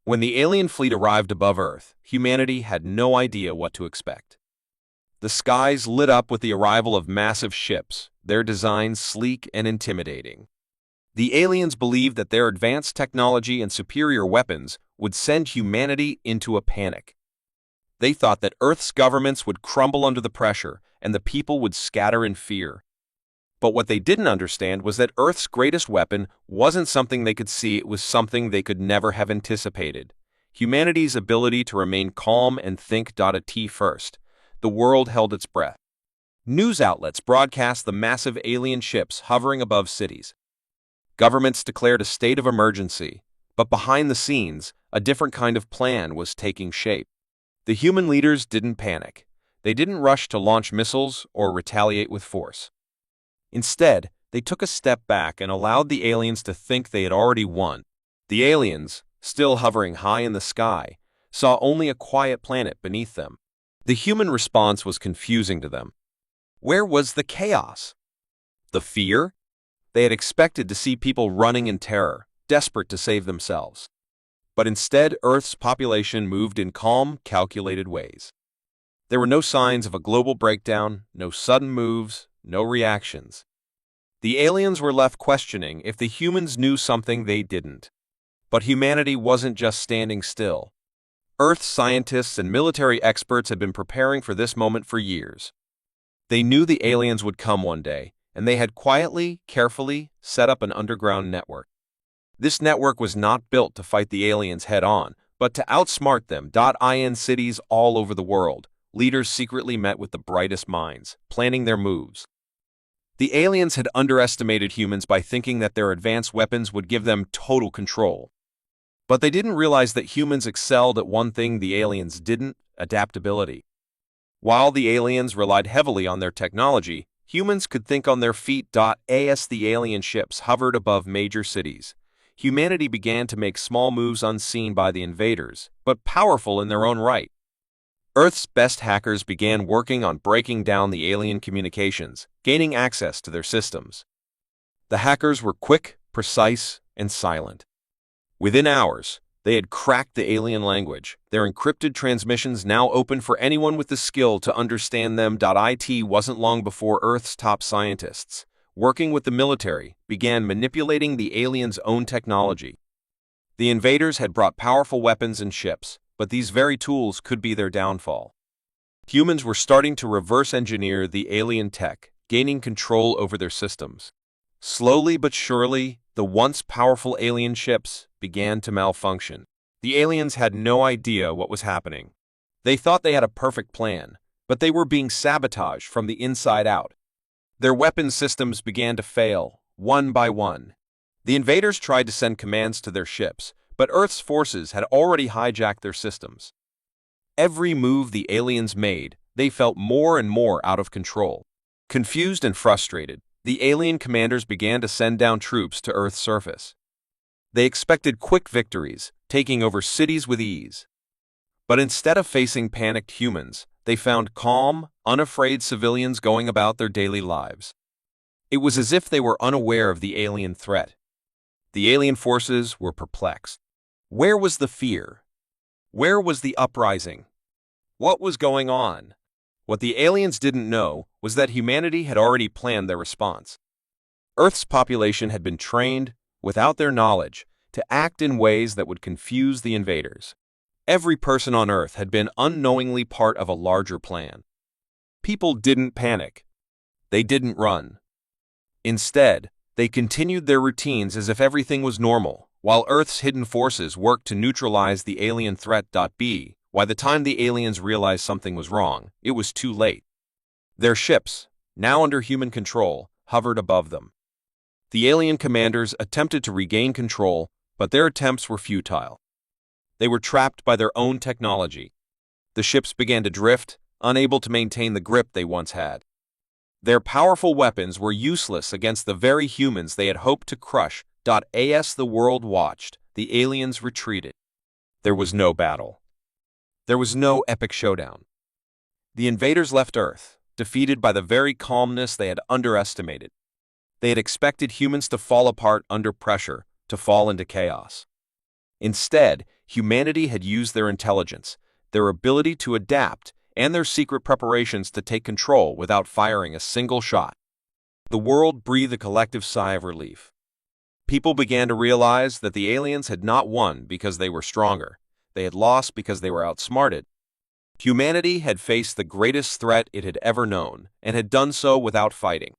When the alien fleet arrived above Earth, humanity had no idea what to expect. The skies lit up with the arrival of massive ships, their designs sleek and intimidating. The aliens believed that their advanced technology and superior weapons would send humanity into a panic. They thought that Earth's governments would crumble under the pressure and the people would scatter in fear. But what they didn't understand was that Earth's greatest weapon wasn't something they could see, it was something they could never have anticipated. Humanity's ability to remain calm and think at first. The world held its breath. News outlets broadcast the massive alien ships hovering above cities. Governments declared a state of emergency, but behind the scenes, a different kind of plan was taking shape. The human leaders didn't panic. They didn't rush to launch missiles or retaliate with force. Instead, they took a step back and allowed the aliens to think they had already won. The aliens, still hovering high in the sky, saw only a quiet planet beneath them. The human response was confusing to them. Where was the chaos? The fear? They had expected to see people running in terror, desperate to save themselves. But instead, Earth's population moved in calm, calculated ways. There were no signs of a global breakdown, no sudden moves, no reactions. The aliens were left questioning if the humans knew something they didn't. But humanity wasn't just standing still. Earth scientists and military experts had been preparing for this moment for years. They knew the aliens would come one day, and they had quietly, carefully set up an underground network. This network was not built to fight the aliens head-on, but to outsmart them. In cities all over the world, leaders secretly met with the brightest minds, planning their moves. The aliens had underestimated humans by thinking that their advanced weapons would give them total control. But they didn't realize that humans excelled at one thing the aliens didn't: adaptability. While the aliens relied heavily on their technology, humans could think on their feet. As the alien ships hovered above major cities, humanity began to make small moves unseen by the invaders, but powerful in their own right. Earth's best hackers began working on breaking down the alien communications, gaining access to their systems. The hackers were quick, precise, and silent. Within hours, they had cracked the alien language, their encrypted transmissions now open for anyone with the skill to understand them. It wasn't long before Earth's top scientists, working with the military, began manipulating the aliens' own technology. The invaders had brought powerful weapons and ships, but these very tools could be their downfall. Humans were starting to reverse engineer the alien tech, gaining control over their systems. Slowly but surely, the once powerful alien ships began to malfunction. The aliens had no idea what was happening. They thought they had a perfect plan, but they were being sabotaged from the inside out. Their weapon systems began to fail, one by one. The invaders tried to send commands to their ships, but Earth's forces had already hijacked their systems. Every move the aliens made, they felt more and more out of control. Confused and frustrated, the alien commanders began to send down troops to Earth's surface. They expected quick victories, taking over cities with ease. But instead of facing panicked humans, they found calm, unafraid civilians going about their daily lives. It was as if they were unaware of the alien threat. The alien forces were perplexed. Where was the fear? Where was the uprising? What was going on? What the aliens didn't know was that humanity had already planned their response. Earth's population had been trained, without their knowledge, to act in ways that would confuse the invaders. Every person on Earth had been unknowingly part of a larger plan. People didn't panic. They didn't run. Instead, they continued their routines as if everything was normal, while Earth's hidden forces worked to neutralize the alien threat. By the time the aliens realized something was wrong, it was too late. Their ships, now under human control, hovered above them. The alien commanders attempted to regain control, but their attempts were futile. They were trapped by their own technology. The ships began to drift, unable to maintain the grip they once had. Their powerful weapons were useless against the very humans they had hoped to crush. As the world watched, the aliens retreated. There was no battle. There was no epic showdown. The invaders left Earth, defeated by the very calmness they had underestimated. They had expected humans to fall apart under pressure, to fall into chaos. Instead, Humanity had used their intelligence, their ability to adapt, and their secret preparations to take control without firing a single shot. The world breathed a collective sigh of relief. People began to realize that the aliens had not won because they were stronger. They had lost because they were outsmarted. Humanity had faced the greatest threat it had ever known, and had done so without fighting.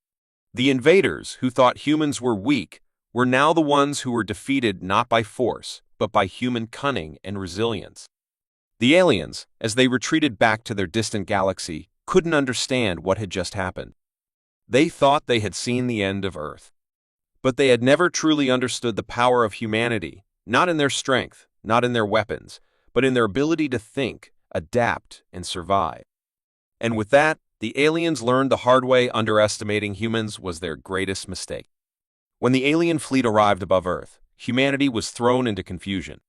The invaders, who thought humans were weak, were now the ones who were defeated not by force, but by human cunning and resilience. The aliens, as they retreated back to their distant galaxy, couldn't understand what had just happened. They thought they had seen the end of Earth. But they had never truly understood the power of humanity, not in their strength, not in their weapons, but in their ability to think, adapt, and survive. And with that, the aliens learned the hard way underestimating humans was their greatest mistake. When the alien fleet arrived above Earth, humanity was thrown into confusion.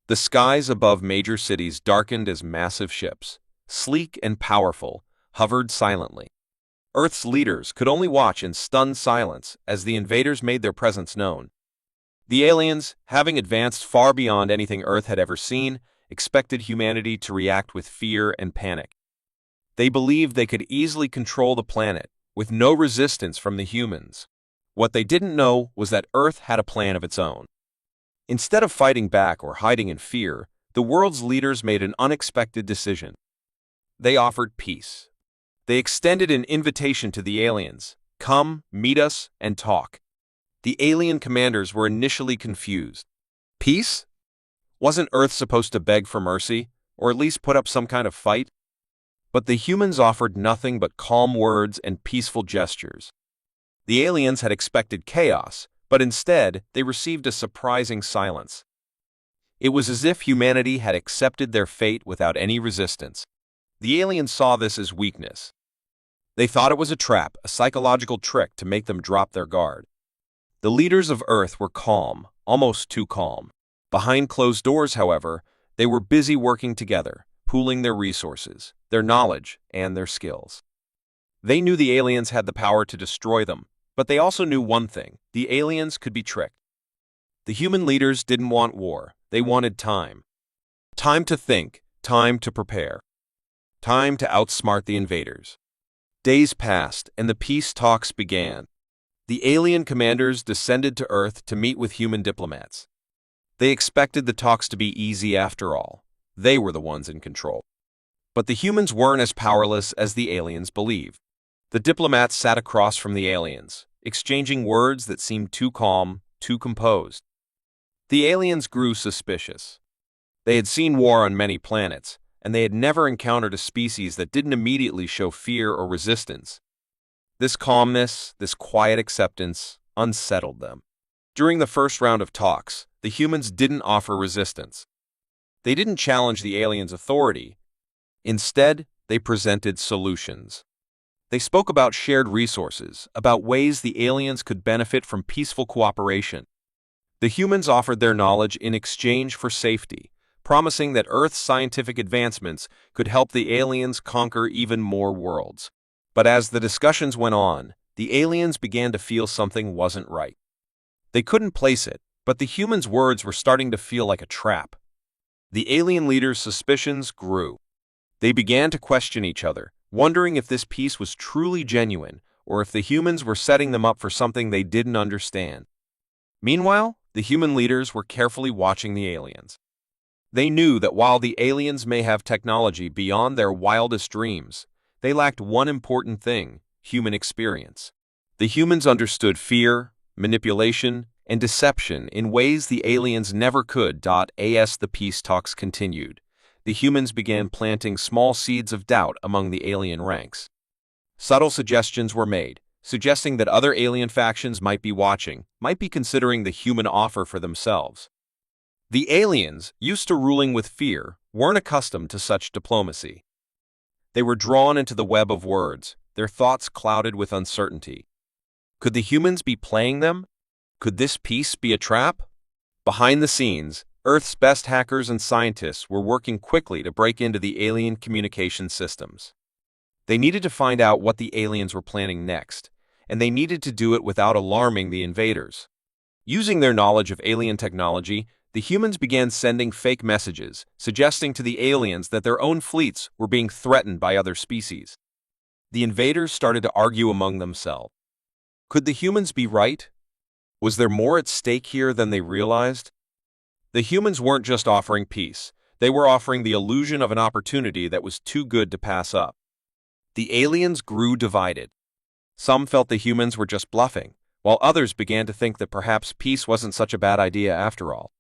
The skies above major cities darkened as massive ships, sleek and powerful, hovered silently. Earth's leaders could only watch in stunned silence as the invaders made their presence known. The aliens, having advanced far beyond anything Earth had ever seen, expected humanity to react with fear and panic. They believed they could easily control the planet, with no resistance from the humans. What they didn't know was that Earth had a plan of its own. Instead of fighting back or hiding in fear, the world's leaders made an unexpected decision. They offered peace. They extended an invitation to the aliens. Come, meet us, and talk. The alien commanders were initially confused. Peace? Wasn't Earth supposed to beg for mercy, or at least put up some kind of fight? But the humans offered nothing but calm words and peaceful gestures. The aliens had expected chaos, but instead they received a surprising silence. It was as if humanity had accepted their fate without any resistance. The aliens saw this as weakness. They thought it was a trap, a psychological trick to make them drop their guard. The leaders of Earth were calm, almost too calm. Behind closed doors, however, they were busy working together, pooling their resources, their knowledge, and their skills. They knew the aliens had the power to destroy them, but they also knew one thing: the aliens could be tricked. The human leaders didn't want war, they wanted time. Time to think, time to prepare. Time to outsmart the invaders. Days passed, and the peace talks began. The alien commanders descended to Earth to meet with human diplomats. They expected the talks to be easy after all. They were the ones in control. But the humans weren't as powerless as the aliens believed. The diplomats sat across from the aliens, exchanging words that seemed too calm, too composed. The aliens grew suspicious. They had seen war on many planets, and they had never encountered a species that didn't immediately show fear or resistance. This calmness, this quiet acceptance, unsettled them. During the first round of talks, the humans didn't offer resistance. They didn't challenge the aliens' authority. Instead, they presented solutions. They spoke about shared resources, about ways the aliens could benefit from peaceful cooperation. The humans offered their knowledge in exchange for safety, promising that Earth's scientific advancements could help the aliens conquer even more worlds. But as the discussions went on, the aliens began to feel something wasn't right. They couldn't place it, but the humans' words were starting to feel like a trap. The alien leaders' suspicions grew. They began to question each other, wondering if this peace was truly genuine, or if the humans were setting them up for something they didn't understand. Meanwhile, the human leaders were carefully watching the aliens. They knew that while the aliens may have technology beyond their wildest dreams, they lacked one important thing: human experience. The humans understood fear, manipulation, and deception in ways the aliens never could. As the peace talks continued, the humans began planting small seeds of doubt among the alien ranks. Subtle suggestions were made, suggesting that other alien factions might be watching, might be considering the human offer for themselves. The aliens, used to ruling with fear, weren't accustomed to such diplomacy. They were drawn into the web of words, their thoughts clouded with uncertainty. Could the humans be playing them? Could this peace be a trap? Behind the scenes, Earth's best hackers and scientists were working quickly to break into the alien communication systems. They needed to find out what the aliens were planning next, and they needed to do it without alarming the invaders. Using their knowledge of alien technology, The humans began sending fake messages, suggesting to the aliens that their own fleets were being threatened by other species. The invaders started to argue among themselves. Could the humans be right? Was there more at stake here than they realized? The humans weren't just offering peace. They were offering the illusion of an opportunity that was too good to pass up. The aliens grew divided. Some felt the humans were just bluffing, while others began to think that perhaps peace wasn't such a bad idea after all.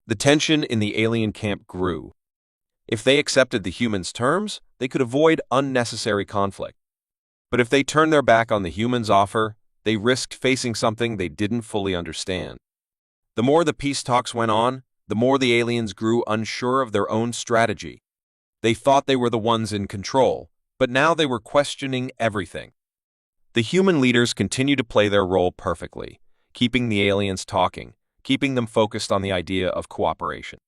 The tension in the alien camp grew. If they accepted the humans' terms, they could avoid unnecessary conflict. But if they turned their back on the humans' offer, they risked facing something they didn't fully understand. The more the peace talks went on, the more the aliens grew unsure of their own strategy. They thought they were the ones in control, but now they were questioning everything. The human leaders continued to play their role perfectly, keeping the aliens talking, keeping them focused on the idea of cooperation.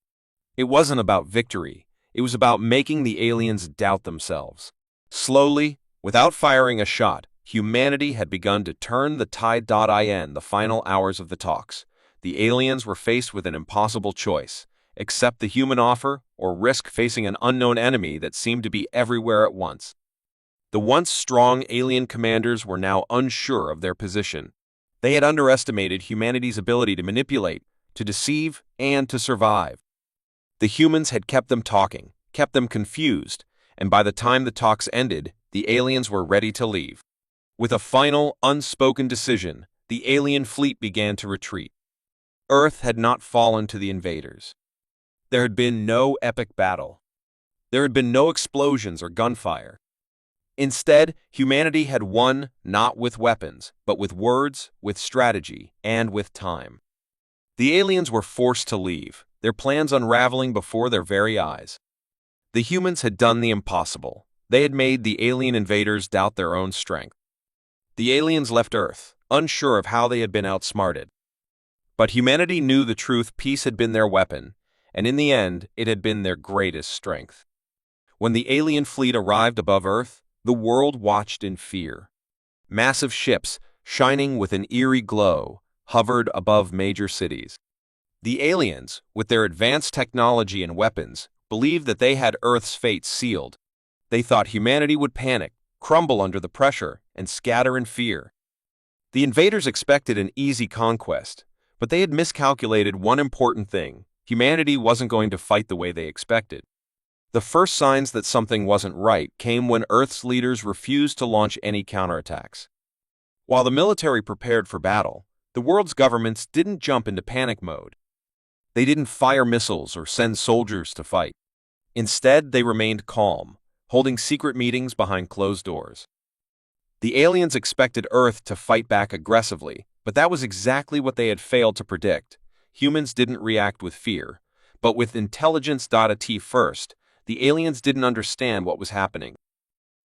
It wasn't about victory, it was about making the aliens doubt themselves. Slowly, without firing a shot, humanity had begun to turn the tide. In the final hours of the talks, the aliens were faced with an impossible choice: accept the human offer or risk facing an unknown enemy that seemed to be everywhere at once. The once strong alien commanders were now unsure of their position. They had underestimated humanity's ability to manipulate, to deceive, and to survive. The humans had kept them talking, kept them confused, and by the time the talks ended, the aliens were ready to leave. With a final, unspoken decision, the alien fleet began to retreat. Earth had not fallen to the invaders. There had been no epic battle. There had been no explosions or gunfire. Instead, humanity had won not with weapons, but with words, with strategy, and with time. The aliens were forced to leave, their plans unraveling before their very eyes. The humans had done the impossible. They had made the alien invaders doubt their own strength. The aliens left Earth, unsure of how they had been outsmarted. But humanity knew the truth: peace had been their weapon, and in the end, it had been their greatest strength. When the alien fleet arrived above Earth, the world watched in fear. Massive ships, shining with an eerie glow, hovered above major cities. The aliens, with their advanced technology and weapons, believed that they had Earth's fate sealed. They thought humanity would panic, crumble under the pressure, and scatter in fear. The invaders expected an easy conquest, but they had miscalculated one important thing: humanity wasn't going to fight the way they expected. The first signs that something wasn't right came when Earth's leaders refused to launch any counterattacks. While the military prepared for battle, the world's governments didn't jump into panic mode. They didn't fire missiles or send soldiers to fight. Instead, they remained calm, holding secret meetings behind closed doors. The aliens expected Earth to fight back aggressively, but that was exactly what they had failed to predict. Humans didn't react with fear, but with intelligence. At first, the aliens didn't understand what was happening.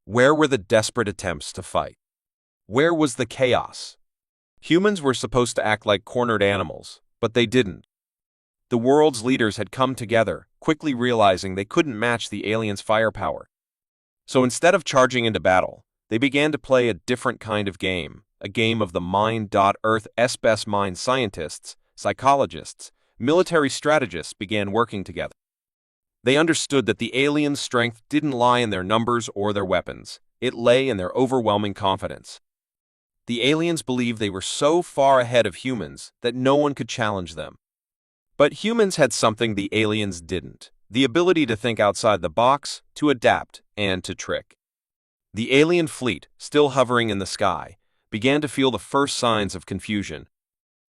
Where were the desperate attempts to fight? Where was the chaos? Humans were supposed to act like cornered animals, but they didn't. The world's leaders had come together, quickly realizing they couldn't match the aliens' firepower. So instead of charging into battle, they began to play a different kind of game, a game of the mind. Earth's best mind scientists, psychologists, military strategists began working together. They understood that the aliens' strength didn't lie in their numbers or their weapons. It lay in their overwhelming confidence. The aliens believed they were so far ahead of humans that no one could challenge them. But humans had something the aliens didn't: the ability to think outside the box, to adapt, and to trick. The alien fleet, still hovering in the sky, began to feel the first signs of confusion.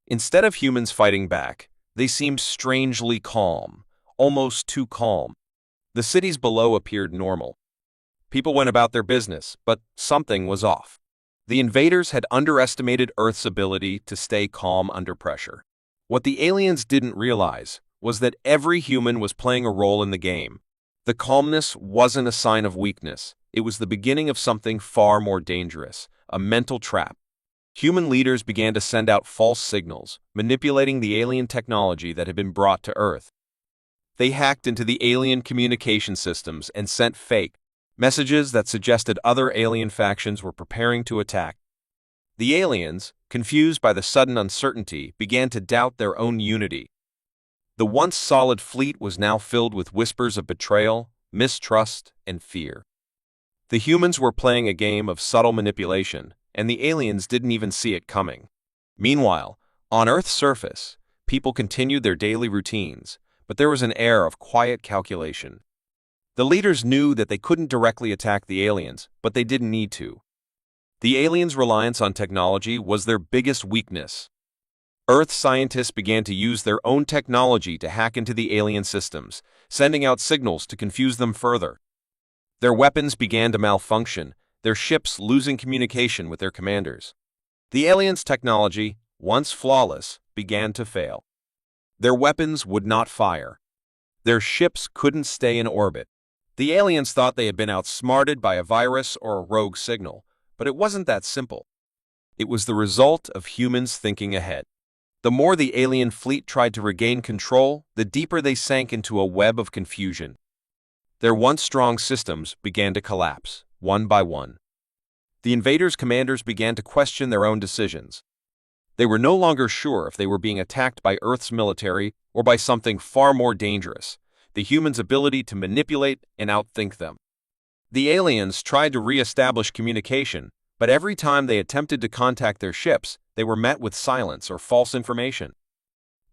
Instead of humans fighting back, they seemed strangely calm. Almost too calm. The cities below appeared normal. People went about their business, but something was off. The invaders had underestimated Earth's ability to stay calm under pressure. What the aliens didn't realize was that every human was playing a role in the game. The calmness wasn't a sign of weakness. It was the beginning of something far more dangerous, a mental trap. Human leaders began to send out false signals, manipulating the alien technology that had been brought to Earth. They hacked into the alien communication systems and sent fake messages that suggested other alien factions were preparing to attack. The aliens, confused by the sudden uncertainty, began to doubt their own unity. The once solid fleet was now filled with whispers of betrayal, mistrust, and fear. The humans were playing a game of subtle manipulation, and the aliens didn't even see it coming. Meanwhile, on Earth's surface, people continued their daily routines, but there was an air of quiet calculation. The leaders knew that they couldn't directly attack the aliens, but they didn't need to. The aliens' reliance on technology was their biggest weakness. Earth scientists began to use their own technology to hack into the alien systems, sending out signals to confuse them further. Their weapons began to malfunction, their ships losing communication with their commanders. The aliens' technology, once flawless, began to fail. Their weapons would not fire. Their ships couldn't stay in orbit. The aliens thought they had been outsmarted by a virus or a rogue signal, but it wasn't that simple. It was the result of humans thinking ahead. The more the alien fleet tried to regain control, the deeper they sank into a web of confusion. Their once strong systems began to collapse, one by one. The invaders' commanders began to question their own decisions. They were no longer sure if they were being attacked by Earth's military or by something far more dangerous, the humans' ability to manipulate and outthink them. The aliens tried to re-establish communication, but every time they attempted to contact their ships, they were met with silence or false information.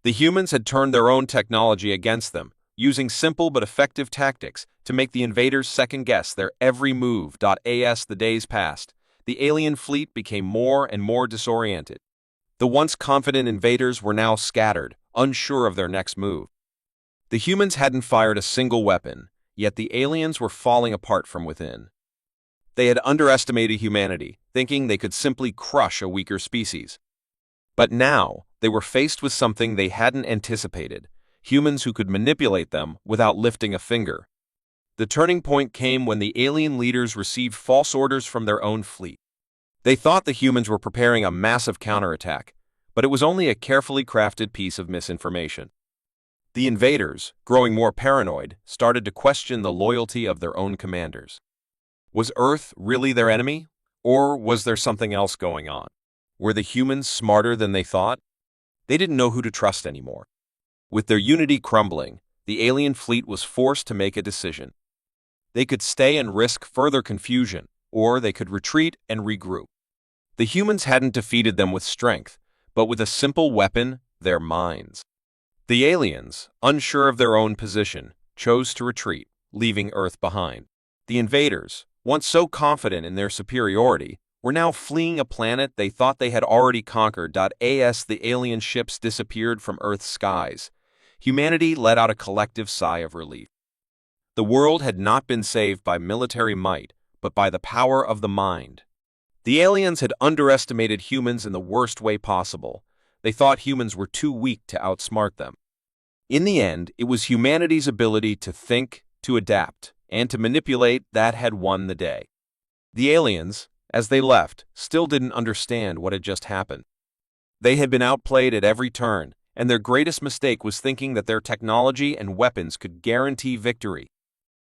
The humans had turned their own technology against them, using simple but effective tactics to make the invaders second-guess their every move. As the days passed, the alien fleet became more and more disoriented. The once confident invaders were now scattered, unsure of their next move. The humans hadn't fired a single weapon, yet the aliens were falling apart from within. They had underestimated humanity, thinking they could simply crush a weaker species. But now, they were faced with something they hadn't anticipated: humans who could manipulate them without lifting a finger. The turning point came when the alien leaders received false orders from their own fleet. They thought the humans were preparing a massive counterattack, but it was only a carefully crafted piece of misinformation. The invaders, growing more paranoid, started to question the loyalty of their own commanders. Was Earth really their enemy? Or was there something else going on? Were the humans smarter than they thought? They didn't know who to trust anymore. With their unity crumbling, the alien fleet was forced to make a decision. They could stay and risk further confusion, or they could retreat and regroup. The humans hadn't defeated them with strength, but with a simple weapon: their minds. The aliens, unsure of their own position, chose to retreat, leaving Earth behind. The invaders, once so confident in their superiority, were now fleeing a planet they thought they had already conquered. As the alien ships disappeared from Earth's skies, humanity let out a collective sigh of relief. The world had not been saved by military might, but by the power of the mind. The aliens had underestimated humans in the worst way possible. They thought humans were too weak to outsmart them. In the end, it was humanity's ability to think, to adapt, and to manipulate that had won the day. The aliens, as they left, still didn't understand what had just happened. They had been outplayed at every turn, and their greatest mistake was thinking that their technology and weapons could guarantee victory.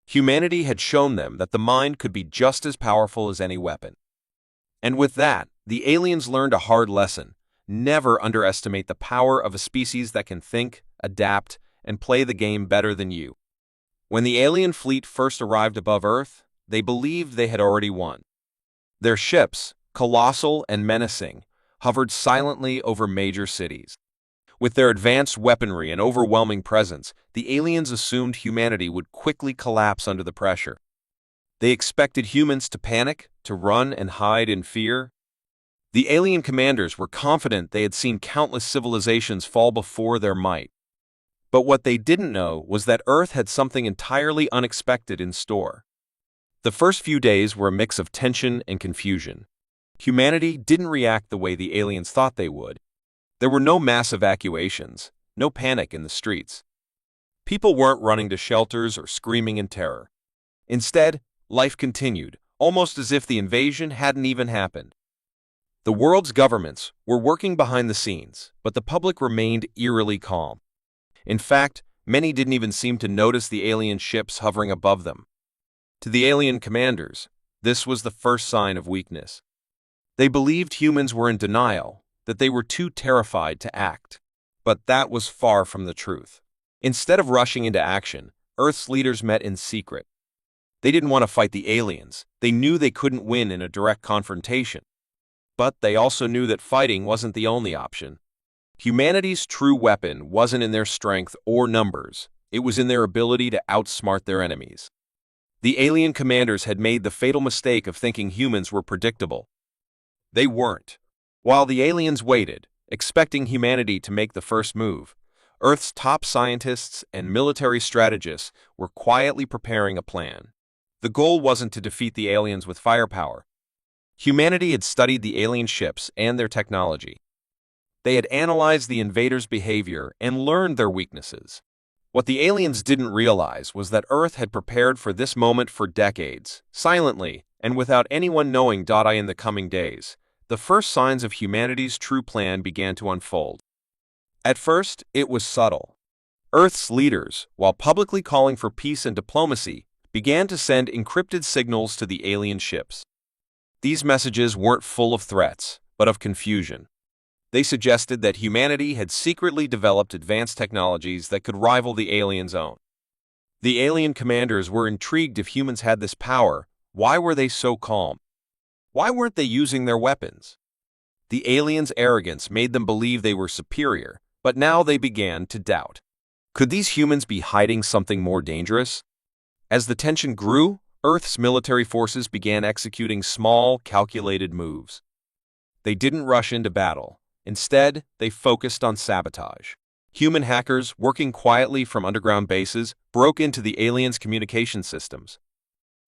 Humanity had shown them that the mind could be just as powerful as any weapon. And with that, the aliens learned a hard lesson: never underestimate the power of a species that can think, adapt, and play the game better than you. When the alien fleet first arrived above Earth, they believed they had already won. Their ships, colossal and menacing, hovered silently over major cities. With their advanced weaponry and overwhelming presence, the aliens assumed humanity would quickly collapse under the pressure. They expected humans to panic, to run and hide in fear. The alien commanders were confident they had seen countless civilizations fall before their might. But what they didn't know was that Earth had something entirely unexpected in store. The first few days were a mix of tension and confusion. Humanity didn't react the way the aliens thought they would. There were no mass evacuations, no panic in the streets. People weren't running to shelters or screaming in terror. Instead, life continued, almost as if the invasion hadn't even happened. The world's governments were working behind the scenes, but the public remained eerily calm. In fact, many didn't even seem to notice the alien ships hovering above them. To the alien commanders, this was the first sign of weakness. They believed humans were in denial, that they were too terrified to act. But that was far from the truth. Instead of rushing into action, Earth's leaders met in secret. They didn't want to fight the aliens. They knew they couldn't win in a direct confrontation. But they also knew that fighting wasn't the only option. Humanity's true weapon wasn't in their strength or numbers. It was in their ability to outsmart their enemies. The alien commanders had made the fatal mistake of thinking humans were predictable. They weren't. While the aliens waited, expecting humanity to make the first move, Earth's top scientists and military strategists were quietly preparing a plan. The goal wasn't to defeat the aliens with firepower. Humanity had studied the alien ships and their technology. They had analyzed the invaders' behavior and learned their weaknesses. What the aliens didn't realize was that Earth had prepared for this moment for decades, silently, and without anyone knowing. In the coming days, the first signs of humanity's true plan began to unfold. At first, it was subtle. Earth's leaders, while publicly calling for peace and diplomacy, began to send encrypted signals to the alien ships. These messages weren't full of threats, but of confusion. They suggested that humanity had secretly developed advanced technologies that could rival the aliens' own. The alien commanders were intrigued. If humans had this power, why were they so calm? Why weren't they using their weapons? The aliens' arrogance made them believe they were superior, but now they began to doubt. Could these humans be hiding something more dangerous? As the tension grew, Earth's military forces began executing small, calculated moves. They didn't rush into battle. Instead, they focused on sabotage. Human hackers, working quietly from underground bases, broke into the aliens' communication systems.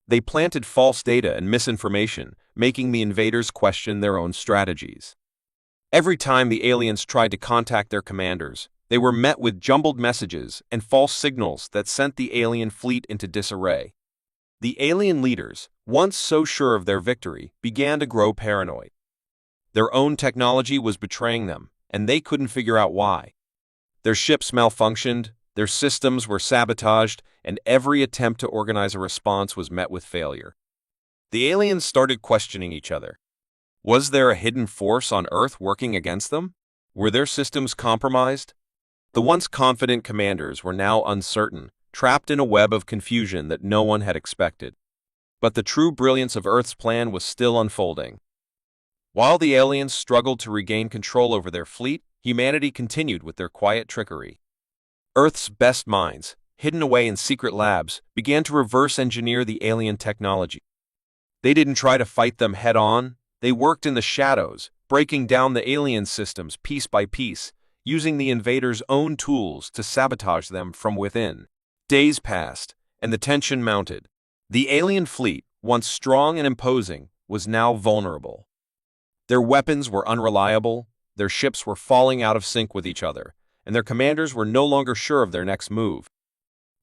They planted false data and misinformation, making the invaders question their own strategies. Every time the aliens tried to contact their commanders, they were met with jumbled messages and false signals that sent the alien fleet into disarray. The alien leaders, once so sure of their victory, began to grow paranoid. Their own technology was betraying them, and they couldn't figure out why. Their ships malfunctioned, their systems were sabotaged, and every attempt to organize a response was met with failure. The aliens started questioning each other. Was there a hidden force on Earth working against them? Were their systems compromised? The once confident commanders were now uncertain, trapped in a web of confusion that no one had expected. But the true brilliance of Earth's plan was still unfolding. While the aliens struggled to regain control over their fleet, humanity continued with their quiet trickery. Earth's best minds, hidden away in secret labs, began to reverse engineer the alien technology. They didn't try to fight them head-on. They worked in the shadows, breaking down the alien systems piece by piece, using the invaders' own tools to sabotage them from within. Days passed, and the tension mounted. The alien fleet, once strong and imposing, was now vulnerable. Their weapons were unreliable, their ships were falling out of sync with each other, and their commanders were no longer sure of their next move.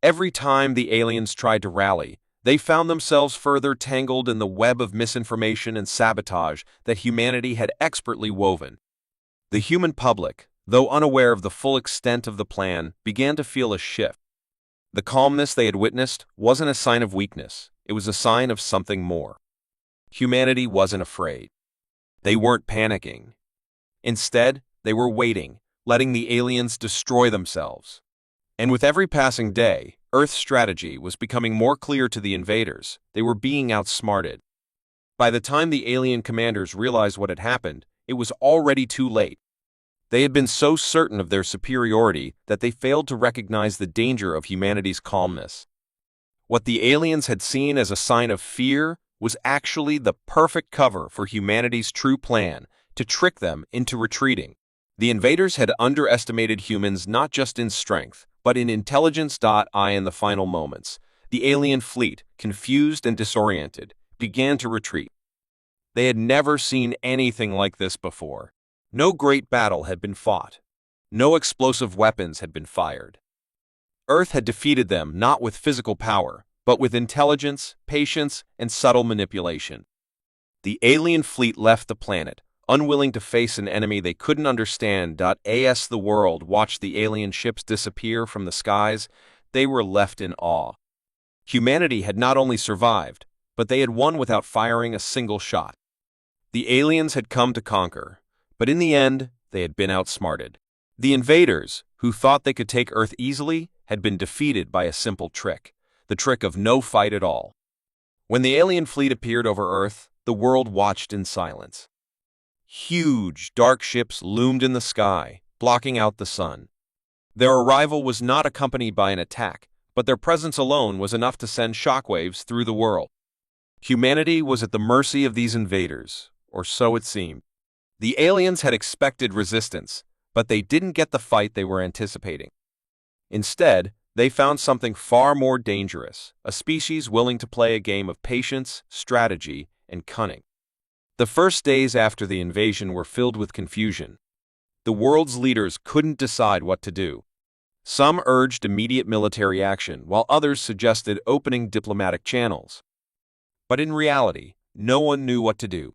Every time the aliens tried to rally, they found themselves further tangled in the web of misinformation and sabotage that humanity had expertly woven. The human public, though unaware of the full extent of the plan, began to feel a shift. The calmness they had witnessed wasn't a sign of weakness, it was a sign of something more. Humanity wasn't afraid. They weren't panicking. Instead, they were waiting, letting the aliens destroy themselves. And with every passing day, Earth's strategy was becoming more clear to the invaders. They were being outsmarted. By the time the alien commanders realized what had happened, it was already too late. They had been so certain of their superiority that they failed to recognize the danger of humanity's calmness. What the aliens had seen as a sign of fear was actually the perfect cover for humanity's true plan to trick them into retreating. The invaders had underestimated humans not just in strength, but in intelligence. In the final moments, the alien fleet, confused and disoriented, began to retreat. They had never seen anything like this before. No great battle had been fought. No explosive weapons had been fired. Earth had defeated them not with physical power, but with intelligence, patience, and subtle manipulation. The alien fleet left the planet, unwilling to face an enemy they couldn't understand. As the world watched the alien ships disappear from the skies, they were left in awe. Humanity had not only survived, but they had won without firing a single shot. The aliens had come to conquer, but in the end, they had been outsmarted. The invaders, who thought they could take Earth easily, had been defeated by a simple trick, the trick of no fight at all. When the alien fleet appeared over Earth, the world watched in silence. Huge, dark ships loomed in the sky, blocking out the sun. Their arrival was not accompanied by an attack, but their presence alone was enough to send shockwaves through the world. Humanity was at the mercy of these invaders, or so it seemed. The aliens had expected resistance, but they didn't get the fight they were anticipating. Instead, they found something far more dangerous, a species willing to play a game of patience, strategy, and cunning. The first days after the invasion were filled with confusion. The world's leaders couldn't decide what to do. Some urged immediate military action, while others suggested opening diplomatic channels. But in reality, no one knew what to do.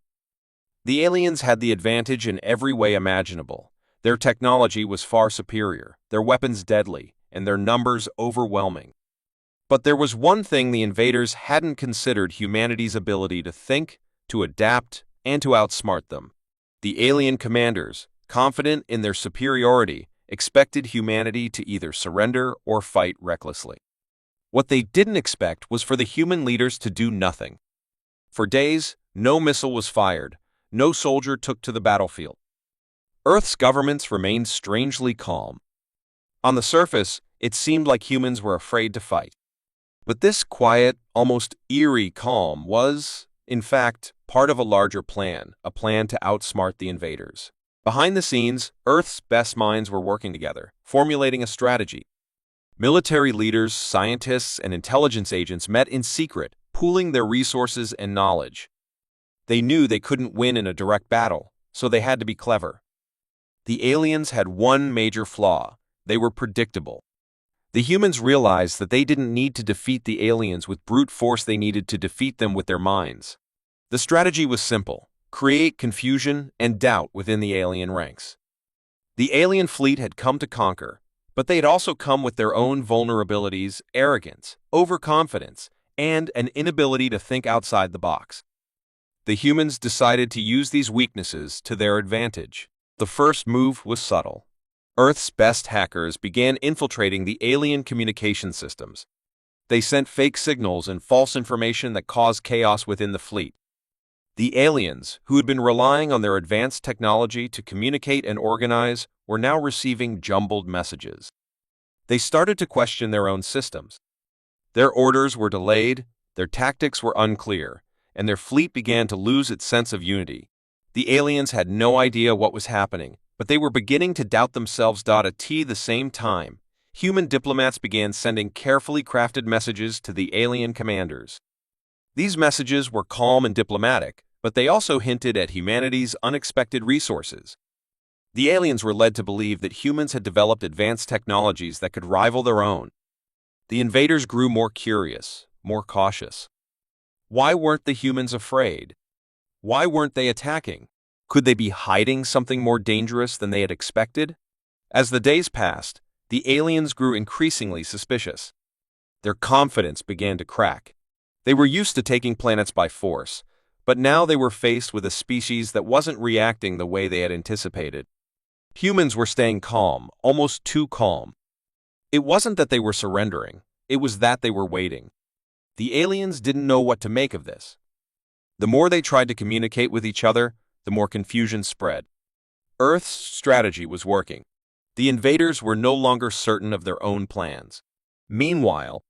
The aliens had the advantage in every way imaginable. Their technology was far superior, their weapons deadly, and their numbers overwhelming. But there was one thing the invaders hadn't considered: humanity's ability to think, to adapt, and to outsmart them. The alien commanders, confident in their superiority, expected humanity to either surrender or fight recklessly. What they didn't expect was for the human leaders to do nothing. For days, no missile was fired, no soldier took to the battlefield. Earth's governments remained strangely calm. On the surface, it seemed like humans were afraid to fight. But this quiet, almost eerie calm was, in fact, part of a larger plan, a plan to outsmart the invaders. Behind the scenes, Earth's best minds were working together, formulating a strategy. Military leaders, scientists, and intelligence agents met in secret, pooling their resources and knowledge. They knew they couldn't win in a direct battle, so they had to be clever. The aliens had one major flaw: they were predictable. The humans realized that they didn't need to defeat the aliens with brute force, they needed to defeat them with their minds. The strategy was simple: create confusion and doubt within the alien ranks. The alien fleet had come to conquer, but they had also come with their own vulnerabilities: arrogance, overconfidence, and an inability to think outside the box. The humans decided to use these weaknesses to their advantage. The first move was subtle. Earth's best hackers began infiltrating the alien communication systems. They sent fake signals and false information that caused chaos within the fleet. The aliens, who had been relying on their advanced technology to communicate and organize, were now receiving jumbled messages. They started to question their own systems. Their orders were delayed, their tactics were unclear, and their fleet began to lose its sense of unity. The aliens had no idea what was happening, but they were beginning to doubt themselves. At the same time, human diplomats began sending carefully crafted messages to the alien commanders. These messages were calm and diplomatic, but they also hinted at humanity's unexpected resources. The aliens were led to believe that humans had developed advanced technologies that could rival their own. The invaders grew more curious, more cautious. Why weren't the humans afraid? Why weren't they attacking? Could they be hiding something more dangerous than they had expected? As the days passed, the aliens grew increasingly suspicious. Their confidence began to crack. They were used to taking planets by force, but now they were faced with a species that wasn't reacting the way they had anticipated. Humans were staying calm, almost too calm. It wasn't that they were surrendering, it was that they were waiting. The aliens didn't know what to make of this. The more they tried to communicate with each other, the more confusion spread. Earth's strategy was working. The invaders were no longer certain of their own plans. Meanwhile,